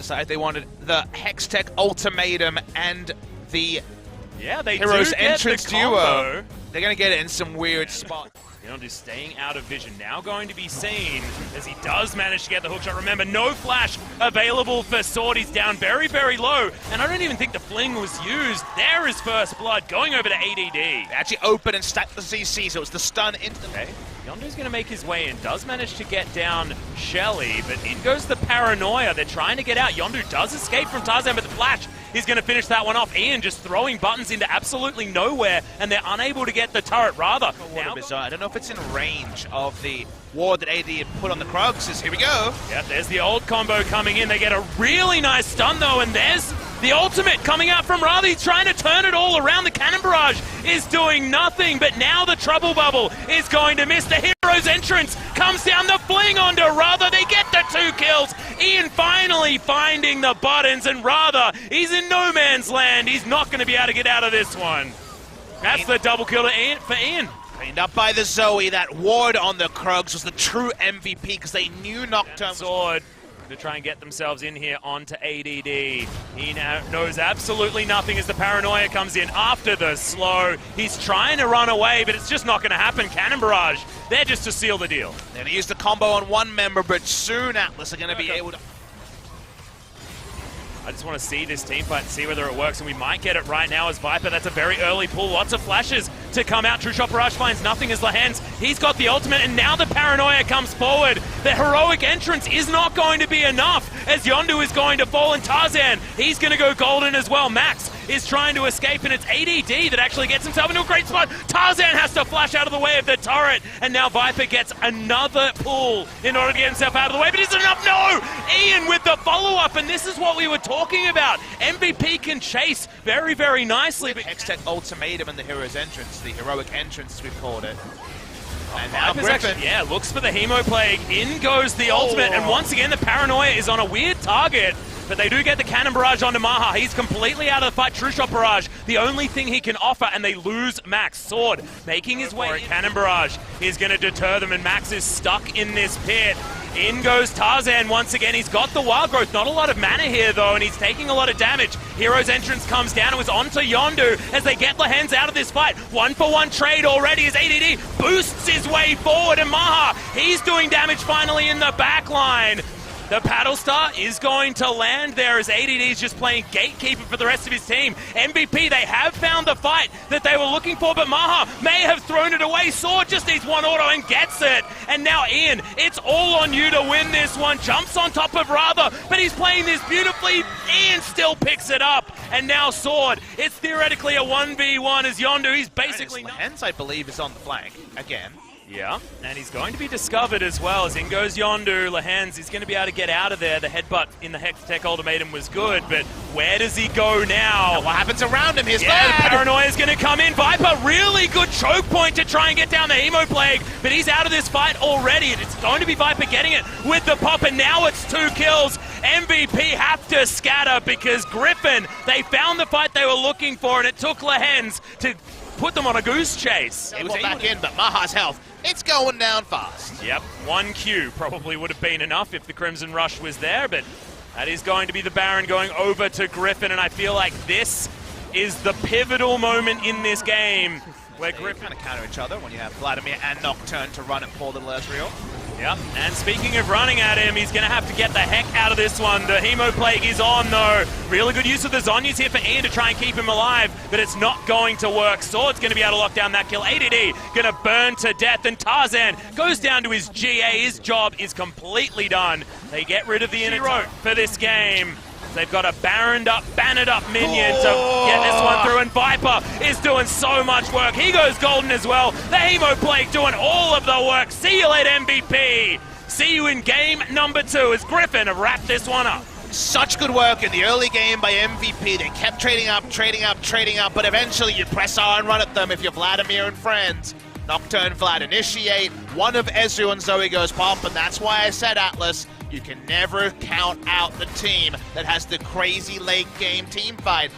side. They wanted the Hextech Ultimatum and the they Heroes do Entrance get the combo. duo. They're going to get it in some weird spot. Yondu staying out of vision, now going to be seen as he does manage to get the hookshot. Remember, no flash available for Sword. He's down very, very low, and I don't even think the fling was used. There is first blood going over to ADD. They actually open and stack the CC, so it's the stun into the... Okay. Yondu's going to make his way in, does manage to get down Shelly, but in goes the paranoia. They're trying to get out. Yondu does escape from Tarzan, but the flash is going to finish that one off. Ian just throwing buttons into absolutely nowhere, and they're unable to get the turret, rather. Now, I don't know if it's in range of the ward that AD had put on the Krugs. Here we go. Yep, there's the old combo coming in. They get a really nice stun, though, and there's the ultimate coming out from Rather. He's trying to turn it all around. The cannon barrage is doing nothing, but now the trouble bubble is going to miss. The Hero's Entrance comes down, the fling onto Rather. They get the 2 kills. Ian finally finding the buttons, and Rather, he's in no man's land. He's not going to be able to get out of this one. That's the double kill for Ian. Cleaned up by the Zoe. That ward on the Krugs was the true MVP because they knew Nocturne Sword to try and get themselves in here onto ADD. He now knows absolutely nothing as the paranoia comes in after the slow. He's trying to run away, but it's just not going to happen. Cannon barrage, they're just to seal the deal. They're going to use the combo on one member, but soon Atlas are going to be able to... I just want to see this team fight and see whether it works, and we might get it right now as Viper. That's a very early pull. Lots of flashes to come out. True Shot Barrage finds nothing as Lehens. He's got the ultimate, and now the paranoia comes forward. The heroic entrance is not going to be enough as Yondu is going to fall, and Tarzan, he's going to go golden as well. Max is trying to escape, and it's ADD that actually gets himself into a great spot. Tarzan has to flash out of the way of the turret, and now Viper gets another pull in order to get himself out of the way, but is it enough? No! Ian with the follow-up, and this is what we were talking about. MVP can chase very, very nicely. But Hextech Ultimatum and the Hero's Entrance, the heroic entrance we've called it. And now Viper's Griffin. actually, looks for the Hemoplague. In goes the ultimate, and once again the paranoia is on a weird target. But they do get the cannon barrage onto Maha. He's completely out of the fight. True Shot Barrage, the only thing he can offer, and they lose Max. Sword making his way. Cannon barrage is going to deter them, and Max is stuck in this pit. In goes Tarzan once again. He's got the wild growth. Not a lot of mana here, though, and he's taking a lot of damage. Hero's Entrance comes down. It was onto Yondu as they get Lehens out of this fight. 1-for-1 trade already as ADD boosts his way forward, and Maha, he's doing damage finally in the back line. The Paddle Star is going to land there as ADD is just playing gatekeeper for the rest of his team. MVP, they have found the fight that they were looking for, but Maha may have thrown it away. Sword just needs one auto and gets it. And now Ian, it's all on you to win this one. Jumps on top of Rather, but he's playing this beautifully. Ian still picks it up. And now Sword, it's theoretically a 1v1 as Yondu, he's basically... Lehens, I believe, is on the flank again. Yeah, and he's going to be discovered as well. As in goes Yondu, Lehens, he's going to be able to get out of there. The headbutt in the Hextech Ultimatum was good, but where does he go now? And what happens around him? He's the paranoia is going to come in. Viper, really good choke point to try and get down the Hemoplague, but he's out of this fight already, and it's going to be Viper getting it with the pop, and now it's 2 kills. MVP have to scatter because Griffin, they found the fight they were looking for, and it took Lehens to put them on a goose chase. It was back in, but Maha's health, it's going down fast. Yep, 1 Q probably would have been enough if the Crimson Rush was there, but that is going to be the Baron going over to Griffin, and I feel like this is the pivotal moment in this game where Griffin kind of counter each other when you have Vladimir and Nocturne to run at poor little Ezreal. Yep, and speaking of running at him, he's going to have to get the heck out of this one. The Hemoplague is on, though. Really good use of the Zhonya's here for Ian to try and keep him alive, but it's not going to work. Sword's going to be able to lock down that kill. ADD going to burn to death, and Tarzan goes down to his GA. His job is completely done. They get rid of the inner rope for this game. They've got a bannered up minion to get this one through, and Viper is doing so much work. He goes golden as well. The Hemoplague doing all of the work. See you later, MVP. See you in game number 2 as Griffin have wrapped this one up. Such good work in the early game by MVP. They kept trading up, but eventually you press R and run at them if you're Vladimir and friends. Nocturne Vlad initiate, one of Ezreal and Zoe goes pop, and that's why I said, Atlas, you can never count out the team that has the crazy late game team fight.